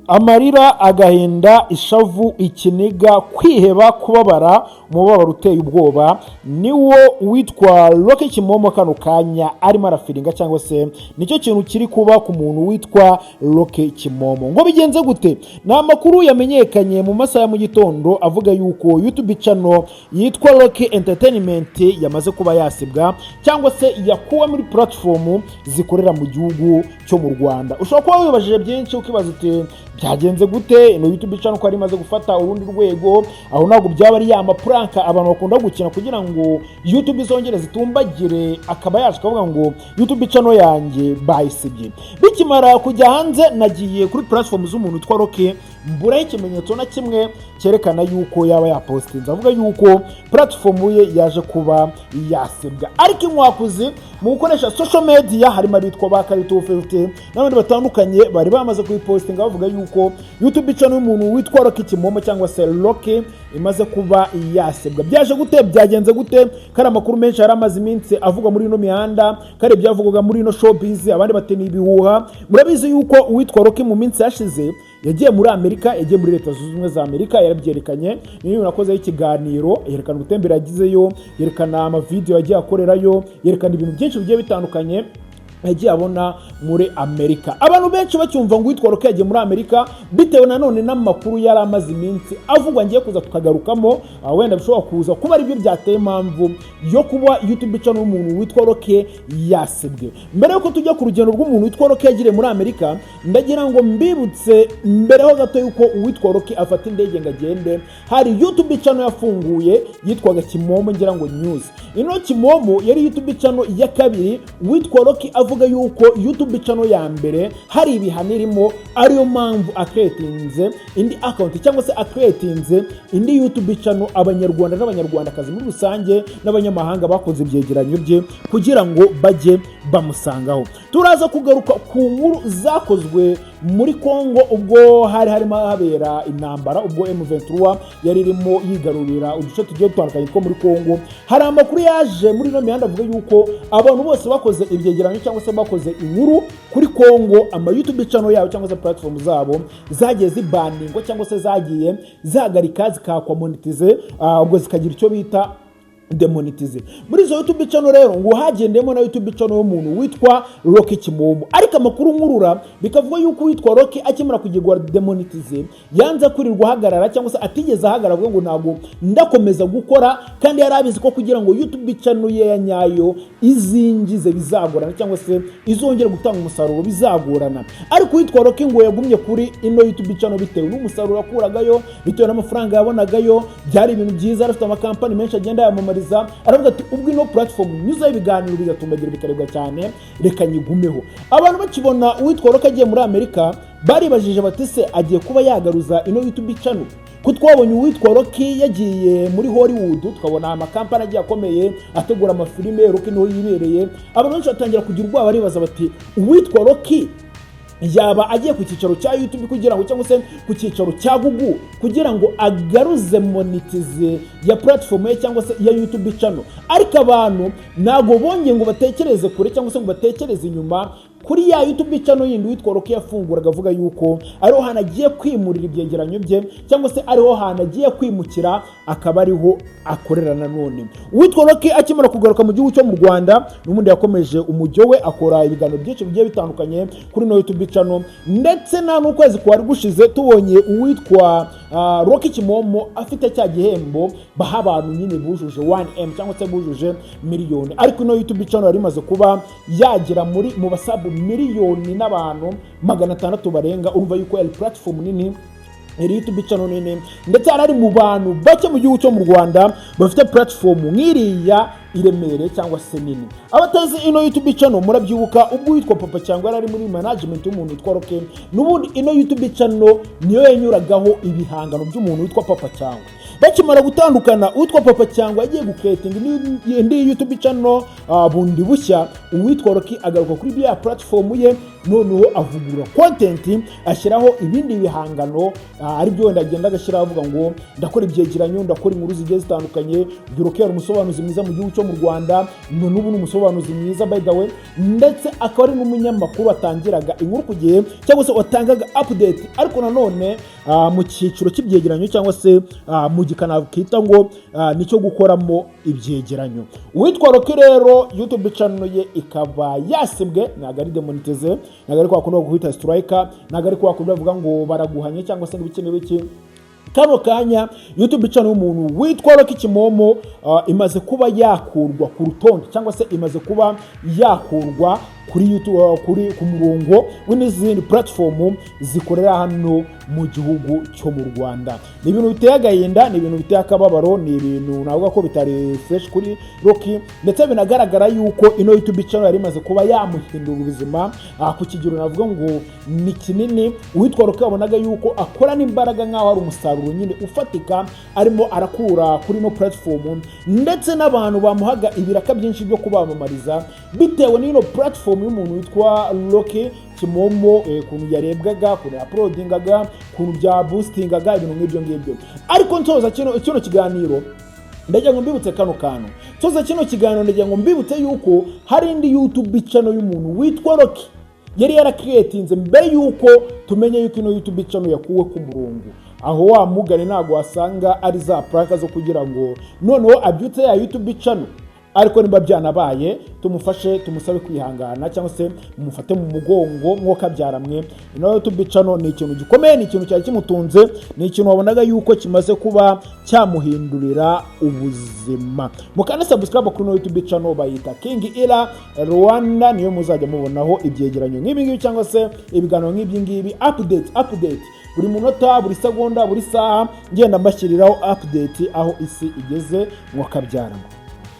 amarira, agahinda, ishavu, ikiniga, kwiheba, kubabara, umubabaro uteye ubwoba, niwo witwa Rocky Kimomo kano kanya arimo arafiringa, cyangwa se nicyo kintu kiri kuba ku muntu witwa Rocky Kimomo. Ngo bigenze gute? Ni amakuru yamenyekanye mu masaha ya mu gitondo avuga yuko YouTube channel yitwa Rocky Entertainment yamaze kuba yasibwa, cyangwa se yakuwe muri platform zikorera mu gihugu cyo mu Rwanda. Ushobora kuba wibajije byinshi ukibaza uti byagenze gute ino YouTube channel ko ari maze gufata urundi rwego, aho ntabwo byaba ari ya mapranka abantu bakunda gukina kugira ngo YouTube izongere zitumbagire, akaba yaje kavuga ngo YouTube channel yanjye bayisibye. Bikimara kujya hanze nagiye kuri platform z'umuntu witwa Rocky, mbura ikimenyetso na kimwe cyerekana yuko yaba yapostinze avuga yuko platform ye yaje kuba yasibwa. Ariko inkwakuzi mu gukoresha social media harimo abitwa ba Karito 50 n'abandi batandukanye bari bamaze kuyipostinga bavuga yuko YouTube channel y'umuntu witwa Rocky Kimomo cyangwa se Rocky imaze kuba yasibwa. Byaje gute? Byagenze gute? Kari amakuru menshi yari amaze iminsi avuga muri ino mihanda, kare byavugaga muri ino showbiz, abandi bateni ibihuha. Murabizi yuko uwitwa Rocky mu minsi yashize yagiye muri Amerika, yagiye muri Leta Zunze Ubumwe za Amerika, yarabyerekanye. Niyo nakoze ikiganiro, yerekana ubutembere yagizeyo, yerekana ama video yagiye akorerayo, yerekana ibintu byinshi bigiye bitandukanye yagiye abona muri Amerika. Abantu benshi bacyumva ngo witwa Rocky yagiye muri Amerika bitewe nanone n'amakuru yari amaze iminsi avugwa, ngiye kuza tukagarukamo, wenda bishobora kuza kuba ari byo byateye impamvu yo kuba YouTube channel y'umuntu witwa Rocky yasibwe. Mbere yuko tujya ku rugendo rw'umuntu witwa Rocky yagiriye muri Amerika, ndagira ngo mbibutse mbere ho gato yuko uwitwa Rocky afata indege ngo agende, hari YouTube channel yafunguye yitwaga Kimomo ngira ngo news. Ino Kimomo yari YouTube channel ya kabiri, witwa Rocky avuga yuko YouTube channel ya mbere hari ibihano irimo, ariyo mpamvu acreatinze indi account cyangwa se acreatinze indi YouTube channel abanyarwanda n'abanyarwandakazi muri rusange n'abanyamahanga bakoze ibyegeranyo bye kugira ngo bajye bamusangaho. Turaza kugaruka ku nkuru zakozwe muri Kongo ubwo harimo habera intambara, ubwo M23 yari irimo yigarurira uduce tugiye dutandukanye two muri Kongo. Hari amakuru yaje muri no mihanda avuga yuko abantu bose bakoze ibyegeranyo cyangwa se bakoze inkuru kuri Kongo, ama YouTube channel yabo cyangwa se platform zabo zagiye zibaningwa cyangwa se zagiye zahagarika zikakwa monetize, ubwo zikagira icyo bita demonetize. Muri zo YouTube channel rero ngo hagendemo na YouTube channel y'umuntu witwa Rocky Kimomo. Ariko amakuru nkurura bikavuga yuko witwa Rocky akimara kugirwa demonetize yanze kwirirwa hagarara cyangwa se atigeze ahagarara ngo ntabwo ndakomeza gukora, kandi yarabizi ko kugira ngo YouTube channel ye ya nyayo izinjize bizagorana cyangwa se izongera gutanga umusaruro bizagorana. Ariko witwa Rocky ngo yagumye kuri ino YouTube channel bitewe n'umusaruro akuragayo, bitewe n'amafaranga yabonagayo, byari ibintu byiza, afite amakampani menshi agenda yamamara. Aravuga ati ubwo ino platform nyuza ibiganiro bigatumbagira bikarebwa cyane, reka nyigumeho. Abantu bakibona uwitwa Rocky agiye muri Amerika baribajije bati se agiye kuba yagaruza ino YouTube channel? Ko twabonye uwitwa Rocky yagiye muri Hollywood, tukabona amakampani agiye akomeye ategura amafilime, Rocky niho yibereye. Abantu benshi batangira kugira ubwoba baribaza bati uwitwa Rocky yaba agiye ku cyicaro cya YouTube kugira ngo cyangwa se ku cyicaro cya Google kugira ngo agaruze monetize ya platform ye cyangwa se ya YouTube channel. Ariko abantu nago bongeye ngo batekereze kure cyangwa se ngo batekereze inyuma kuri ya YouTube channel yindi witwa Rocky yafungura agavuga yuko ariho hanagiye kwimurira ibyegeranyo bye cyangwa se ariho hanagiye kwimukira akaba ariho akorera nanone. Witwa Rocky akimara kugaruka mu gihugu cyo mu Rwanda n'umundi yakomeje umujyo we akora ibiganiro byinshi bigiye bitandukanye kuri no YouTube channel, ndetse na n'ukwezi kwari gushize tubonye uwitwa Rocky Kimomo afite cya gihembo baha abantu nyine bujuje 1M cyangwa se bujuje miliyoni. Ariko no YouTube channel yari imaze kuba yagira muri mu basabu miliyoni n'abantu 600 barenga. Urumva yuko ari platform nini, YouTube channel nini, ndetse ari mu bantu bake mu gihugu cyo mu Rwanda bafite platform nk'iriya iremere cyangwa se nini. Abatazi ino YouTube channel murabyibuka ubwo witwa Papa cyangwa ari muri management y'umuntu witwa Rocky, n'ubundi ino YouTube channel niyo yanyuragaho ibihangano by'umuntu witwa Papa cyangwa bakimara gutandukana uwitwa Papa cyangwa yagiye gucreating indi YouTube channel bundi bushya, uwitwa Rocky agaruka kuri ya platform ye, noneho avugura content, ashyiraho ibindi bihangano ari byo wenda agenda agashyira avuga ngo ndakora ibyegeranyo, ndakora inkuru zigiye zitandukanye. Rocky ari umusobanuzi mwiza mu gihugu cyo mu Rwanda, n'ubu n'umusobanuzi mwiza by the way, ndetse akaba ari n'umunyamakuru atangiraga inkuru ku gihe cyangwa se watangaga update, ariko nanone mu cyiciro cy'ibyegeranyo cyangwa se mu gikana kita ngo nicyo gukoramo ibyegeranyo. Uwitwa Rocky rero YouTube channel ye ikaba yasibwe, ntago ari demonetize, ntago ari kwakunda guhita striker, ntago ari kwakunda bavuga ngo baraguhanye cyangwa se n'ibikenewe iki. Kano kanya YouTube channel y'umuntu witwa Rocky Kimomo imaze kuba yakurwa ku rutonde cyangwa se imaze kuba yakurwa kuri YouTube, kuri ku murongo w'izindi platform zikorera hano mu gihugu cyo mu Rwanda. Ni ibintu biteye agahinda, ni ibintu biteye akababaro, ni ibintu navuga ko bitari fresh kuri Rocky, ndetse binagaragara yuko ino YouTube channel yari imaze kuba yamuhindura ubuzima ku kigero navuga ngo ni kinini. Uwitwa Rocky wabonaga yuko akora n'imbaraga nkaho ari umusaruro nyine ufatika arimo arakura kuri no platform, ndetse n'abantu bamuhaga ibiraka byinshi byo kubamamariza bitewe n'ino platform y'umuntu witwa Rocky Kimomo, kuntu yarebwaga, kuntu uploadingaga, kuntu bya boostingaga ibintu nk'ibyo ngibyo. Ariko ntoza kino kiganiro ndagira ngo mbibutse kano kantu, ntoza kino kiganiro ndagira ngo mbibutse yuko hari indi YouTube channel y'umuntu witwa Rocky yari yarakreatinze mbere yuko tumenye yuko ino YouTube channel yakuwe ku murongo. Aho wa mugane ntago wasanga ari za plaka zo kugira ngo noneho abyutse ya YouTube channel. Ariko nimba byanabaye tumufashe, tumusabe kwihangana cyangwa se mumufate mu mugongo mwoka byaramwe. Ino YouTube channel ni ikintu gikomeye, ni ikintu cyari kimutunze, ni ikintu wabonaga yuko kimaze kuba cyamuhindurira ubuzima. Mukana subscribe kuri YouTube channel bayita King Ira Rwanda, niyo muzajya mubonaho ibyegeranyo nk'ibi ngibi cyangwa se ibiganiro nk'ibi ngibi, update buri munota, buri segonda, buri saha ngenda mbashyiriraho update aho isi igeze mwoka byaramwe.